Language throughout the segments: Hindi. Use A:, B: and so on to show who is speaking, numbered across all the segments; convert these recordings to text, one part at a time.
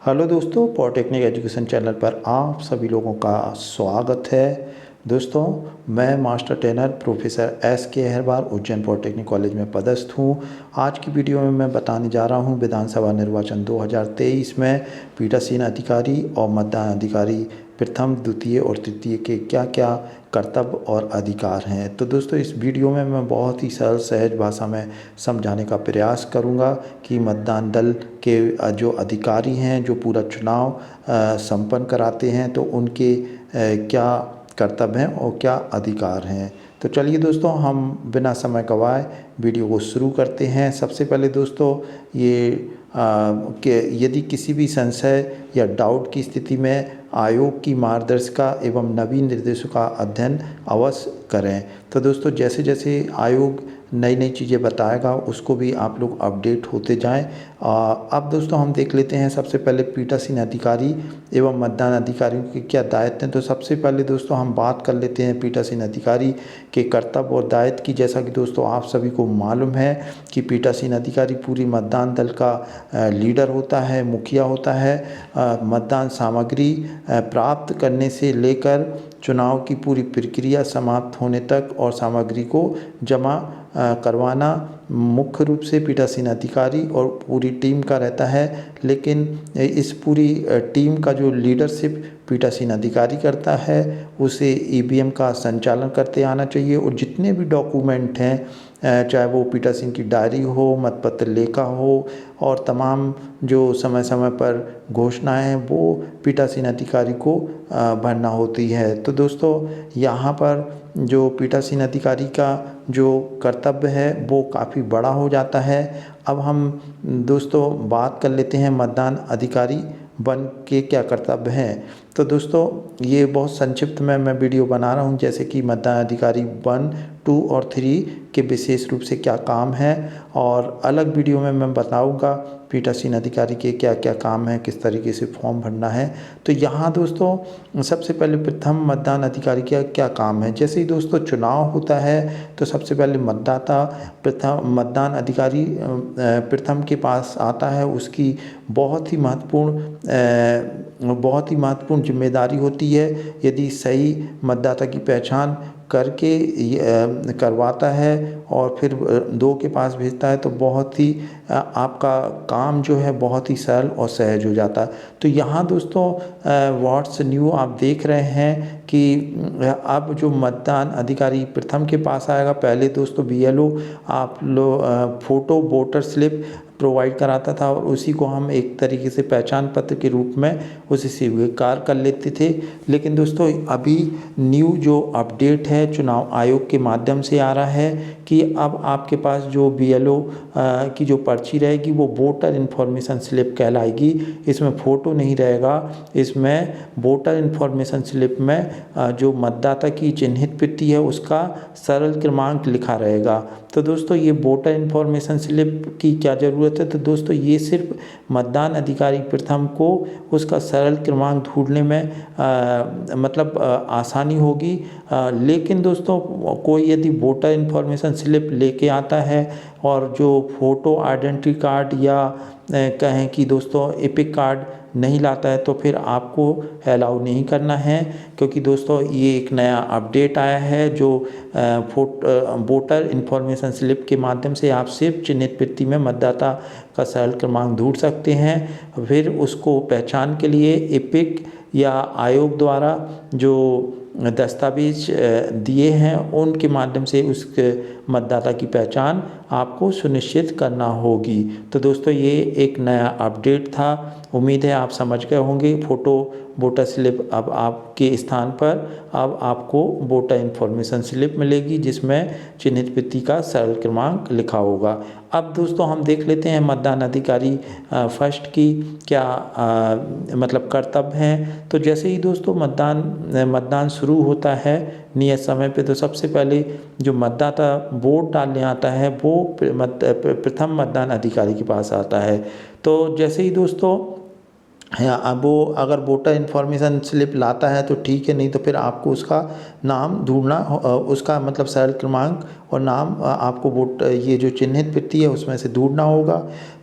A: हेलो दोस्तों, पॉलिटेक्निक एजुकेशन चैनल पर आप सभी लोगों का स्वागत है। दोस्तों, मैं master trainer professor S.K. Ahirwar Ujjain polytechnic college में पदस्थ हूँ। आज की वीडियो में मैं बताने जा रहा हूँ विधानसभा निर्वाचन 2023 में पीठासीन अधिकारी और मतदान अधिकारी प्रथम, द्वितीय और तृतीय के क्या क्या कर्तव्य और अधिकार हैं। तो दोस्तों, इस वीडियो में मैं बहुत ही सरल सहज भाषा में समझाने का प्रयास करूंगा कि मतदान दल के जो अधिकारी हैं, जो पूरा चुनाव संपन्न कराते हैं, तो उनके क्या कर्तव्य हैं और क्या अधिकार हैं। तो चलिए दोस्तों, हम बिना समय गवाए वीडियो को शुरू करते हैं। सबसे पहले दोस्तों, ये कि यदि किसी भी संशय या डाउट की स्थिति में आयोग की मार्गदर्शिका एवं नवीन निर्देशों का अध्ययन अवश्य करें। तो दोस्तों, जैसे जैसे आयोग नई नई चीज़ें बताएगा उसको भी आप लोग अपडेट होते जाएं। अब दोस्तों, हम देख लेते हैं सबसे पहले पीठासीन अधिकारी एवं मतदान अधिकारियों के क्या दायित्व हैं। तो सबसे पहले दोस्तों, हम बात कर लेते हैं पीठासीन अधिकारी के कर्तव्य और दायित्व की। जैसा कि दोस्तों आप सभी को मालूम है कि पीठासीन अधिकारी पूरी मतदान दल का लीडर होता है, मुखिया होता है। मतदान सामग्री प्राप्त करने से लेकर चुनाव की पूरी प्रक्रिया समाप्त होने तक और सामग्री को जमा करवाना मुख्य रूप से पीठासीन अधिकारी और पूरी टीम का रहता है। लेकिन इस पूरी टीम का जो लीडरशिप पीठासीन अधिकारी करता है, उसे ईवीएम का संचालन करते आना चाहिए। और जितने भी डॉक्यूमेंट हैं, चाहे वो पीठासीन की डायरी हो, मतपत्र लेखा हो, और तमाम जो समय समय पर घोषणाएं हैं, वो पीठासीन अधिकारी को भरना होती है। तो दोस्तों, यहाँ पर जो पीठासीन अधिकारी का जो कर्तव्य है वो काफ़ी बड़ा हो जाता है। अब हम दोस्तों बात कर लेते हैं मतदान अधिकारी वन के क्या कर्तव्य हैं। तो दोस्तों, ये बहुत संक्षिप्त में मैं वीडियो बना रहा हूँ, जैसे कि मतदान अधिकारी 1, 2 और 3 के विशेष रूप से क्या काम है, और अलग वीडियो में मैं बताऊँगा पीठासीन अधिकारी के क्या क्या काम है, किस तरीके से फॉर्म भरना है। तो यहाँ दोस्तों, सबसे पहले प्रथम मतदान अधिकारी का क्या काम है। जैसे ही दोस्तों चुनाव होता है, तो सबसे पहले मतदाता प्रथम मतदान अधिकारी प्रथम के पास आता है। उसकी बहुत ही महत्वपूर्ण जिम्मेदारी होती है। यदि सही मतदाता की पहचान करके करवाता है और फिर 2 के पास भेजता है, तो बहुत ही आपका काम जो है बहुत ही सरल और सहज हो जाता है। तो यहाँ दोस्तों व्हाट्स न्यू आप देख रहे हैं कि अब जो मतदान अधिकारी प्रथम के पास आएगा, पहले दोस्तों BLO आप लोग फ़ोटो वोटर स्लिप प्रोवाइड कराता था, और उसी को हम एक तरीके से पहचान पत्र के रूप में उसे स्वीकार कर लेते थे। लेकिन दोस्तों, अभी न्यू जो अपडेट है चुनाव आयोग के माध्यम से आ रहा है कि अब आपके पास जो BLO की जो पर्ची रहेगी वो वोटर इन्फॉर्मेशन स्लिप कहलाएगी। इसमें फ़ोटो नहीं रहेगा, इसमें वोटर इन्फॉर्मेशन स्लिप में जो मतदाता की चिन्हित प्रति है उसका सरल क्रमांक लिखा रहेगा। तो दोस्तों, ये वोटर इन्फॉर्मेशन स्लिप की क्या ज़रूरत है। तो दोस्तों, ये सिर्फ मतदान अधिकारी प्रथम को उसका सरल क्रमांक ढूंढने में आसानी होगी। लेकिन दोस्तों, कोई यदि वोटर इन्फॉर्मेशन स्लिप लेके आता है और जो फ़ोटो आइडेंटिटी कार्ड या कहें कि दोस्तों एपिक कार्ड नहीं लाता है, तो फिर आपको अलाउ नहीं करना है। क्योंकि दोस्तों, ये एक नया अपडेट आया है जो वोटर इन्फॉर्मेशन स्लिप के माध्यम से आप सिर्फ चिन्हित प्रति में मतदाता का सरल क्रमांक ढूंढ सकते हैं। फिर उसको पहचान के लिए एपिक या आयोग द्वारा जो दस्तावेज दिए हैं उनके माध्यम से उस मतदाता की पहचान आपको सुनिश्चित करना होगी। तो दोस्तों, ये एक नया अपडेट था। उम्मीद है आप समझ गए होंगे। फ़ोटो वोटर स्लिप अब आपके स्थान पर अब आपको वोटर इन्फॉर्मेशन स्लिप मिलेगी, जिसमें चिन्हित प्रति का सरल क्रमांक लिखा होगा। अब दोस्तों, हम देख लेते हैं मतदान अधिकारी फर्स्ट की क्या कर्तव्य हैं। तो जैसे ही दोस्तों मतदान शुरू होता है नियत समय पे, तो सबसे पहले जो मतदाता वोट डालने आता है वो प्रथम मतदान अधिकारी के पास आता है। तो जैसे ही दोस्तों अब वो अगर वोटर इन्फॉर्मेशन स्लिप लाता है तो ठीक है, नहीं तो फिर आपको उसका नाम ढूंढना, उसका सरल क्रमांक और नाम आपको वोट ये जो चिन्हित प्रति है उसमें से ढूंढना होगा।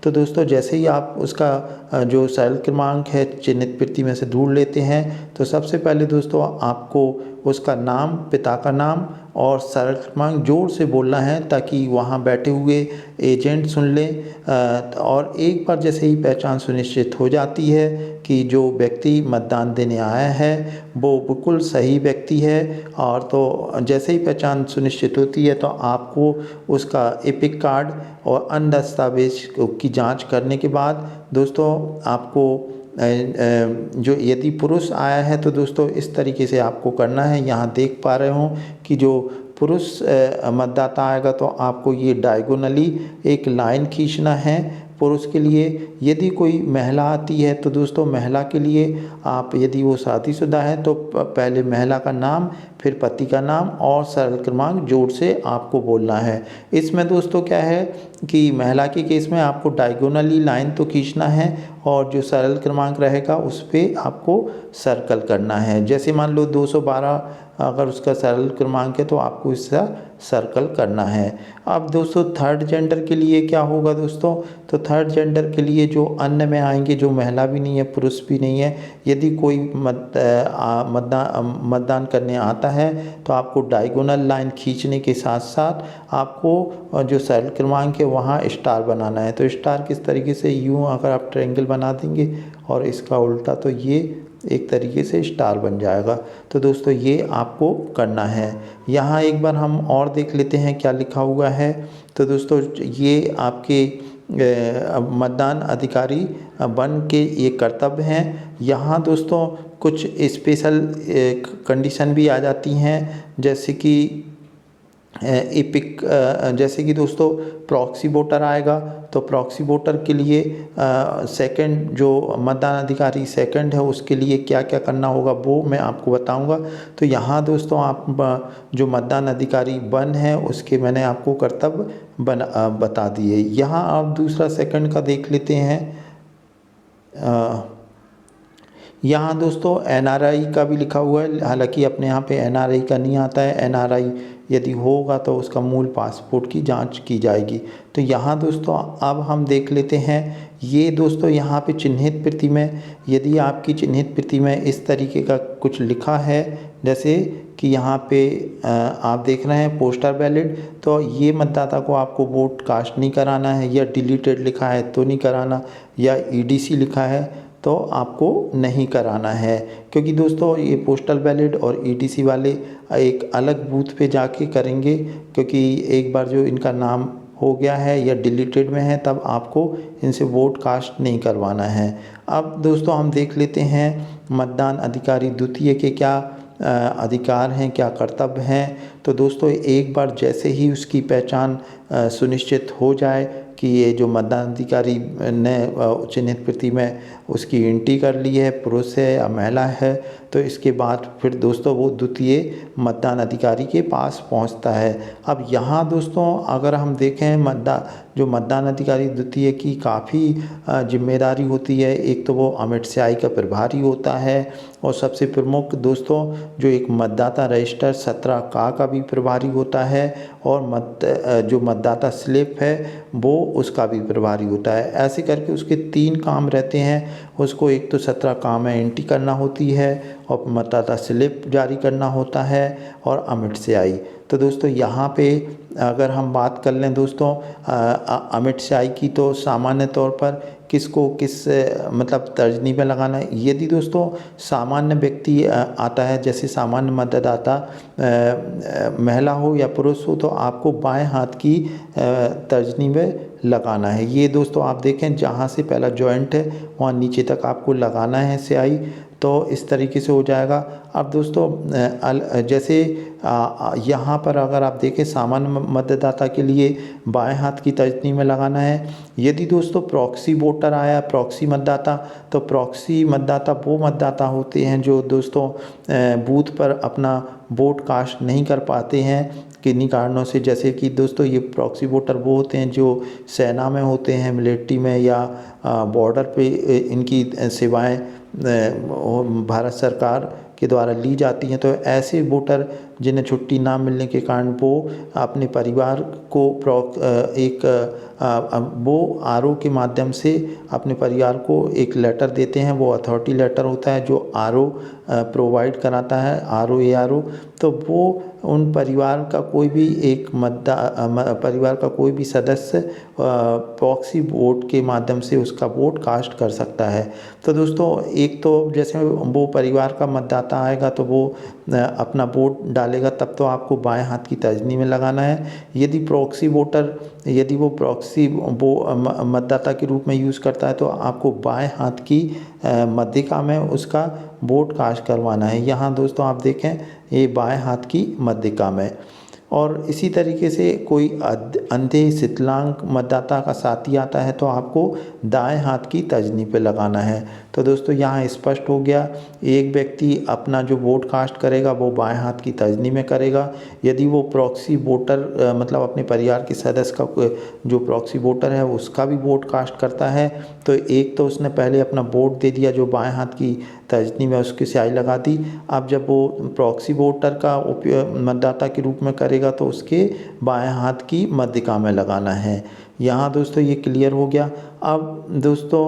A: तो दोस्तों जैसे ही आप उसका जो सरल क्रमांक है चिन्हित प्रति में से ढूंढ लेते हैं तो सबसे पहले दोस्तों आपको उसका नाम, पिता का नाम और सरल क्रमांक जोर से बोलना है ताकि वहाँ बैठे हुए एजेंट सुन लें। और एक बार जैसे ही पहचान सुनिश्चित हो जाती है कि जो व्यक्ति मतदान देने आया है वो बिल्कुल सही व्यक्ति है, और तो जैसे ही पहचान सुनिश्चित होती है तो आपको उसका एपिक कार्ड और अन्य दस्तावेज की जांच करने के बाद दोस्तों आपको जो यदि पुरुष आया है तो दोस्तों इस तरीके से आपको करना है। यहाँ देख पा रहे हो कि जो पुरुष मतदाता आएगा तो आपको ये डायगोनली एक लाइन खींचना है पुरुष के लिए। यदि कोई महिला आती है तो दोस्तों महिला के लिए आप, यदि वो शादीशुदा है तो पहले महिला का नाम, फिर पति का नाम और सरल क्रमांक जोड़ से आपको बोलना है। इसमें दोस्तों क्या है कि महिला के केस में आपको डायगोनली लाइन तो खींचना है और जो सरल क्रमांक रहेगा उस पर आपको सर्कल करना है। जैसे मान लो 212 अगर उसका सरल क्रमांक है तो आपको इसका सर्कल करना है। अब दोस्तों थर्ड जेंडर के लिए क्या होगा दोस्तों, तो थर्ड जेंडर के लिए जो अन्य में आएंगे, जो महिला भी नहीं है पुरुष भी नहीं है, यदि कोई मतदान करने आता है तो आपको डायगोनल लाइन खींचने के साथ साथ आपको जो सरल क्रमांक है वहाँ स्टार बनाना है। तो स्टार किस तरीके से, यूँ अगर आप ट्रायंगल बना देंगे और इसका उल्टा तो ये एक तरीके से स्टार बन जाएगा। तो दोस्तों ये आपको करना है। यहाँ एक बार हम और देख लेते हैं क्या लिखा हुआ है। तो दोस्तों ये आपके मतदान अधिकारी बन के ये कर्तव्य हैं। यहाँ दोस्तों कुछ स्पेशल कंडीशन भी आ जाती हैं, जैसे कि एपिक, जैसे कि दोस्तों प्रॉक्सी वोटर आएगा तो प्रॉक्सी वोटर के लिए सेकंड जो मतदान अधिकारी सेकंड है उसके लिए क्या क्या करना होगा वो मैं आपको बताऊंगा। तो यहाँ दोस्तों आप जो मतदान अधिकारी वन है उसके मैंने आपको कर्तव्य बता दिए। यहाँ आप दूसरा सेकंड का देख लेते हैं। यहाँ दोस्तों एनआरआई का भी लिखा हुआ है, हालांकि अपने यहाँ पे एनआरआई का नहीं आता है। एनआरआई यदि होगा तो उसका मूल पासपोर्ट की जांच की जाएगी। तो यहाँ दोस्तों अब हम देख लेते हैं, ये दोस्तों यहाँ पे चिन्हित प्रति में, यदि आपकी चिन्हित प्रति में इस तरीके का कुछ लिखा है, जैसे कि यहाँ पे आप देख रहे हैं पोस्टर बैलेट, तो ये मतदाता को आपको वोट कास्ट नहीं कराना है, या डिलीटेड लिखा है तो नहीं कराना, या ईडीसी लिखा है तो आपको नहीं कराना है। क्योंकि दोस्तों ये पोस्टल बैलेट और ईडीसी वाले एक अलग बूथ पे जाके करेंगे, क्योंकि एक बार जो इनका नाम हो गया है या डिलीटेड में है तब आपको इनसे वोट कास्ट नहीं करवाना है। अब दोस्तों हम देख लेते हैं मतदान अधिकारी द्वितीय के क्या अधिकार हैं, क्या कर्तव्य हैं। तो दोस्तों एक बार जैसे ही उसकी पहचान सुनिश्चित हो जाए कि ये जो मतदान अधिकारी ने चिन्हित प्रति में उसकी एंट्री कर ली है, पुरुष है या महिला है, तो इसके बाद फिर दोस्तों वो द्वितीय मतदान अधिकारी के पास पहुंचता है। अब यहाँ दोस्तों अगर हम देखें जो मतदान अधिकारी द्वितीय की काफ़ी जिम्मेदारी होती है। एक तो वो अमिट स्याही का प्रभारी होता है, और सबसे प्रमुख दोस्तों जो एक मतदाता रजिस्टर 17 का भी प्रभारी होता है, और जो मतदाता स्लिप है वो उसका भी प्रभारी होता है। ऐसे करके उसके 3 काम रहते हैं। उसको एक तो 17 काम में एंट्री करना होती है, और मतदाता स्लिप जारी करना होता है, और अमिट स्याही। तो दोस्तों यहाँ पे अगर हम बात कर लें दोस्तों अमिट स्याही की, तो सामान्य तौर पर किसको किस मतलब तर्जनी में लगाना है। यदि दोस्तों सामान्य व्यक्ति आता है, जैसे सामान्य मतदाता महिला हो या पुरुष हो, तो आपको बाएं हाथ की तर्जनी में लगाना है। ये दोस्तों आप देखें जहाँ से पहला जॉइंट है वहाँ नीचे तक आपको लगाना है स्याही, तो इस तरीके से हो जाएगा। अब दोस्तों जैसे यहाँ पर अगर आप देखें सामान्य मतदाता के लिए बाएं हाथ की तर्जनी में लगाना है। यदि दोस्तों प्रॉक्सी वोटर आया, प्रॉक्सी मतदाता, तो प्रॉक्सी मतदाता वो मतदाता होते हैं जो दोस्तों बूथ पर अपना वोट कास्ट नहीं कर पाते हैं किन्हीं कारणों से। जैसे कि दोस्तों ये प्रॉक्सी वोटर वो होते हैं जो सेना में होते हैं, मिलिट्री में, या बॉर्डर पे इनकी सेवाएं भारत सरकार के द्वारा ली जाती हैं। तो ऐसे वोटर जिन्हें छुट्टी ना मिलने के कारण वो अपने परिवार को वो आरओ के माध्यम से अपने परिवार को एक लेटर देते हैं। वो अथॉरिटी लेटर होता है जो आरओ प्रोवाइड कराता है, आरओ एआरओ। तो वो उन परिवार का कोई भी एक परिवार का कोई भी सदस्य प्रॉक्सी वोट के माध्यम से उसका वोट कास्ट कर सकता है। तो दोस्तों, एक तो जैसे वो परिवार का मतदाता आएगा तो वो अपना वोट डालेगा, तब तो आपको बाएं हाथ की तर्जनी में लगाना है। यदि वो प्रॉक्सी वो मतदाता के रूप में यूज़ करता है तो आपको बाएं हाथ की मध्यिका में उसका वोट कास्ट करवाना है। यहाँ दोस्तों आप देखें, ये बाएं हाथ की मध्यिका में। और इसी तरीके से कोई अंधे विकलांग मतदाता का साथी आता है तो आपको दाएं हाथ की तर्जनी पे लगाना है। तो दोस्तों, यहाँ स्पष्ट हो गया, एक व्यक्ति अपना जो वोट कास्ट करेगा वो बाएं हाथ की तर्जनी में करेगा। यदि वो प्रॉक्सी वोटर मतलब अपने परिवार के सदस्य का जो प्रॉक्सी वोटर है उसका भी वोट कास्ट करता है, तो एक तो उसने पहले अपना वोट दे दिया जो बाएं हाथ की तर्जनी में उसकी स्याही लगा दी। अब जब वो प्रॉक्सी वोटर का उपयोग मतदाता के रूप में करेगा तो उसके बाएं हाथ की मध्यिका में लगाना है। यहाँ दोस्तों ये क्लियर हो गया। अब दोस्तों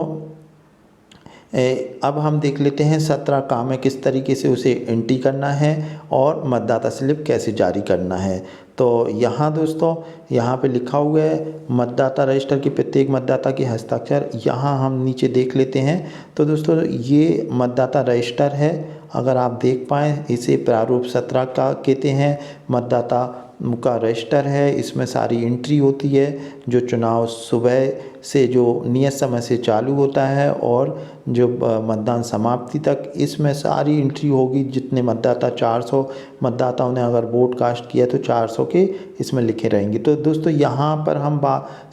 A: अब हम देख लेते हैं 17 काम में किस तरीके से उसे एंट्री करना है और मतदाता स्लिप कैसे जारी करना है। तो यहाँ दोस्तों, यहाँ पे लिखा हुआ है मतदाता रजिस्टर के प्रत्येक मतदाता के हस्ताक्षर। यहाँ हम नीचे देख लेते हैं। तो दोस्तों, ये मतदाता रजिस्टर है, अगर आप देख पाएँ इसे प्रारूप 17 का कहते हैं। मतदाता का रजिस्टर है, इसमें सारी एंट्री होती है। जो चुनाव सुबह से जो नियत समय से चालू होता है और जो मतदान समाप्ति तक, इसमें सारी एंट्री होगी। जितने मतदाता 400 मतदाताओं ने अगर वोट कास्ट किया तो 400 के इसमें लिखे रहेंगे। तो दोस्तों, यहाँ पर हम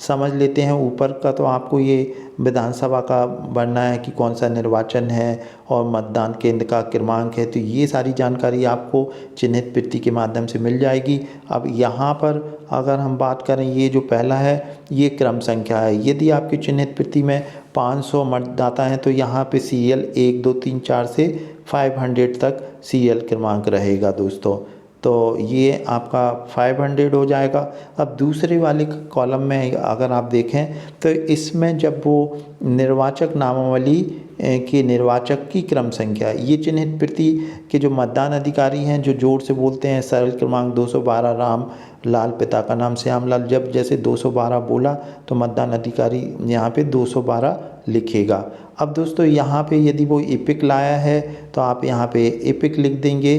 A: समझ लेते हैं। ऊपर का तो आपको ये विधानसभा का बनना है कि कौन सा निर्वाचन है और मतदान केंद्र का क्रमांक है, तो ये सारी जानकारी आपको चिन्हित प्रति के माध्यम से मिल जाएगी। अब यहाँ पर अगर हम बात करें, ये जो पहला है ये क्रम संख्या है। यदि आपकी चिन्हित प्रति में 500 मतदाता हैं तो यहाँ पे सीएल 1 2 3 4 से 500 तक सीएल क्रमांक रहेगा दोस्तों। तो ये आपका 500 हो जाएगा। अब दूसरे वाले कॉलम में अगर आप देखें तो इसमें जब वो निर्वाचक नामावली के निर्वाचक की क्रम संख्या, ये चिन्हित प्रति के जो मतदान अधिकारी हैं जो जोर से बोलते हैं सरल क्रमांक 212 राम लाल, पिता का नाम श्याम लाल, जब जैसे 212 बोला तो मतदान अधिकारी यहाँ पे 212 लिखेगा। अब दोस्तों, यहाँ पे यदि वो एपिक लाया है तो आप यहाँ पे एपिक लिख देंगे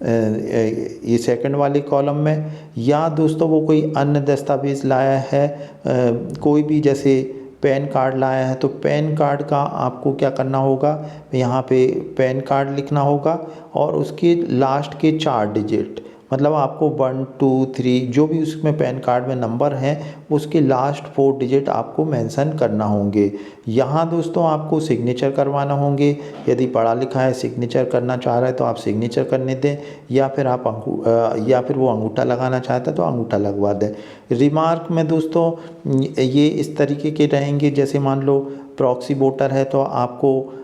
A: ये सेकंड वाले कॉलम में। या दोस्तों वो कोई अन्य दस्तावेज़ लाया है, कोई भी जैसे पैन कार्ड लाया है तो पैन कार्ड का आपको क्या करना होगा, यहाँ पे पैन कार्ड लिखना होगा और उसके लास्ट के 4 डिजिट, मतलब आपको 1 2 3 जो भी उसमें पैन कार्ड में नंबर हैं उसके लास्ट 4 डिजिट आपको मेंशन करना होंगे। यहाँ दोस्तों आपको सिग्नेचर करवाना होंगे। यदि पढ़ा लिखा है, सिग्नेचर करना चाह रहा है तो आप सिग्नेचर करने दें, या फिर वो अंगूठा लगाना चाहता है तो अंगूठा लगवा दें। रिमार्क में दोस्तों ये इस तरीके के रहेंगे, जैसे मान लो प्रॉक्सी वोटर है तो आपको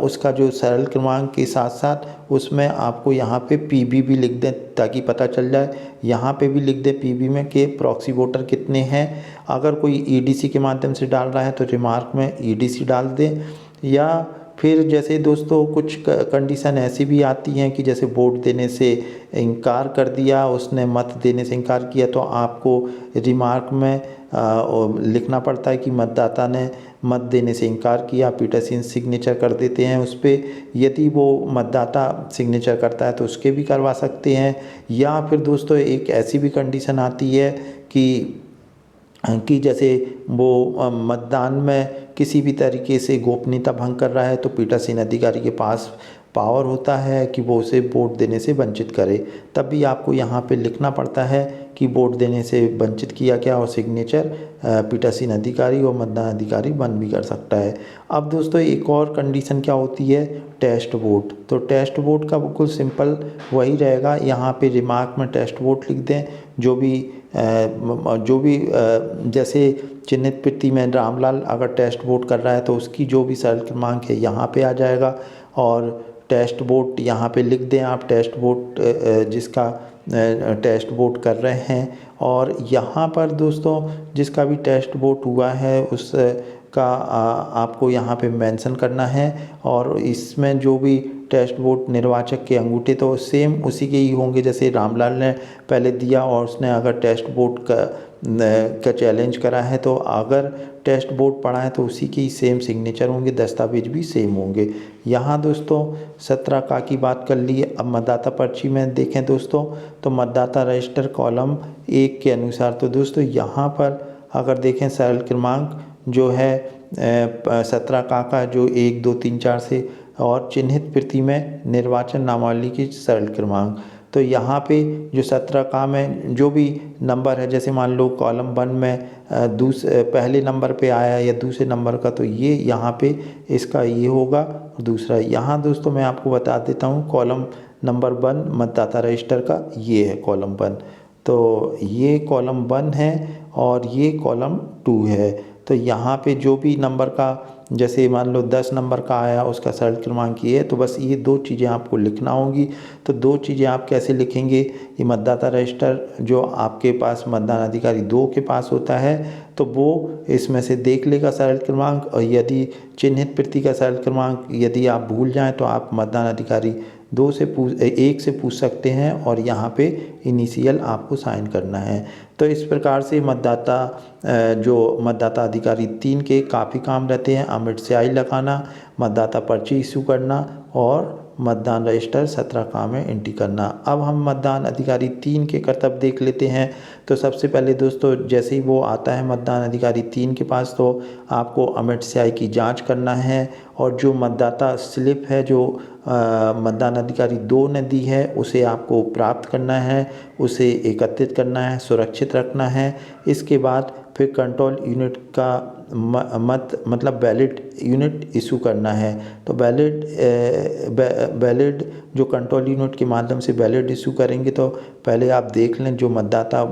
A: उसका जो सरल क्रमांक के साथ साथ उसमें आपको यहाँ पे पीबी भी लिख दें ताकि पता चल जाए। यहाँ पे भी लिख दें पीबी में कि प्रॉक्सी वोटर कितने हैं। अगर कोई ईडीसी के माध्यम से डाल रहा है तो रिमार्क में ईडीसी डाल दें। या फिर जैसे दोस्तों कुछ कंडीशन ऐसी भी आती हैं कि जैसे वोट देने से इनकार कर दिया, उसने मत देने से इनकार किया, तो आपको रिमार्क में लिखना पड़ता है कि मतदाता ने मत देने से इनकार किया। पीटरसन सिग्नेचर कर देते हैं उस पर। यदि वो मतदाता सिग्नेचर करता है तो उसके भी करवा सकते हैं। या फिर दोस्तों एक ऐसी भी कंडीशन आती है कि जैसे वो मतदान में किसी भी तरीके से गोपनीयता भंग कर रहा है तो पीठासीन अधिकारी के पास पावर होता है कि वो उसे वोट देने से वंचित करे। तब भी आपको यहाँ पे लिखना पड़ता है कि वोट देने से वंचित किया गया और सिग्नेचर पीठासीन अधिकारी और मतदान अधिकारी बन भी कर सकता है। अब दोस्तों एक और कंडीशन क्या होती है, टेस्ट वोट। तो टेस्ट वोट का बिल्कुल सिंपल वही रहेगा। यहाँ पे रिमार्क में टेस्ट वोट लिख दें। जो भी जैसे चिन्हित प्रति में रामलाल अगर टेस्ट वोट कर रहा है तो उसकी जो भी सरल क्रमांक है यहाँ पे आ जाएगा और टेस्ट वोट यहाँ पे लिख दें आप। टेस्ट वोट जिसका टेस्ट वोट कर रहे हैं। और यहाँ पर दोस्तों जिसका भी टेस्ट वोट हुआ है उस का आपको यहाँ पे मेंशन करना है। और इसमें जो भी टेस्ट वोट निर्वाचक के अंगूठे तो सेम उसी के ही होंगे जैसे रामलाल ने पहले दिया, और उसने अगर टेस्ट वोट का चैलेंज करा है तो अगर टेस्ट वोट पड़ा है तो उसी के ही सेम सिग्नेचर होंगे, दस्तावेज भी सेम होंगे। यहाँ दोस्तों 17 का की बात कर ली। अब मतदाता पर्ची में देखें दोस्तों तो मतदाता रजिस्टर कॉलम 1 के अनुसार तो दोस्तों यहाँ पर अगर देखें सरल क्रमांक जो है 17 का जो 1 2 3 4 से, और चिन्हित प्रति में निर्वाचन नामावली की सरल क्रमांक। तो यहाँ पे जो 17 का में जो भी नंबर है, जैसे मान लो कॉलम 1 में पहले नंबर पे आया या दूसरे नंबर का, तो ये यहाँ पे इसका ये होगा। दूसरा यहाँ दोस्तों मैं आपको बता देता हूँ कॉलम नंबर 1 मतदाता रजिस्टर का ये है कॉलम 1, तो ये कॉलम 1 है और ये कॉलम 2 है। तो यहाँ पे जो भी नंबर का, जैसे मान लो 10 नंबर का आया उसका सरल क्रमांक ये है, तो बस ये 2 चीज़ें आपको लिखना होंगी। तो 2 चीज़ें आप कैसे लिखेंगे, ये मतदाता रजिस्टर जो आपके पास मतदान अधिकारी 2 के पास होता है तो वो इसमें से देख लेगा सरल क्रमांक, और यदि चिन्हित प्रति का सरल क्रमांक यदि आप भूल जाएं तो आप मतदान अधिकारी 1 से पूछ सकते हैं, और यहाँ पे इनिशियल आपको साइन करना है। तो इस प्रकार से जो मतदाता अधिकारी 3 के काफ़ी काम रहते हैं, अमिट स्याही लगाना, मतदाता पर्ची इशू करना और मतदान रजिस्टर 17 का में एंट्री करना। अब हम मतदान अधिकारी 3 के कर्तव्य देख लेते हैं। तो सबसे पहले दोस्तों जैसे ही वो आता है मतदान अधिकारी 3 के पास तो आपको अमिट स्याही की जांच करना है, और जो मतदाता स्लिप है जो मतदान अधिकारी 2 ने दी है उसे आपको प्राप्त करना है, उसे एकत्रित करना है, सुरक्षित रखना है। इसके बाद फिर कंट्रोल यूनिट का मतलब बैलेट यूनिट इशू करना है। तो बैलेट जो कंट्रोल यूनिट के माध्यम से बैलेट इशू करेंगे तो पहले आप देख लें जो मतदाता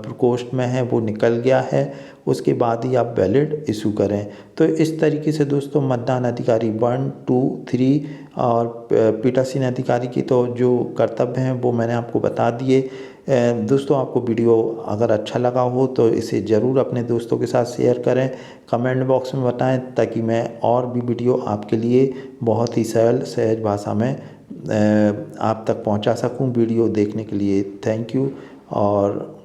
A: प्रकोष्ठ में है वो निकल गया है, उसके बाद ही आप बैलेट इशू करें। तो इस तरीके से दोस्तों मतदान अधिकारी 1 2 3 और पीठासीन अधिकारी की तो जो कर्तव्य हैं वो मैंने आपको बता दिए। दोस्तों आपको वीडियो अगर अच्छा लगा हो तो इसे ज़रूर अपने दोस्तों के साथ शेयर करें, कमेंट बॉक्स में बताएं ताकि मैं और भी वीडियो आपके लिए बहुत ही सरल सहज भाषा में आप तक पहुंचा सकूं। वीडियो देखने के लिए थैंक यू। और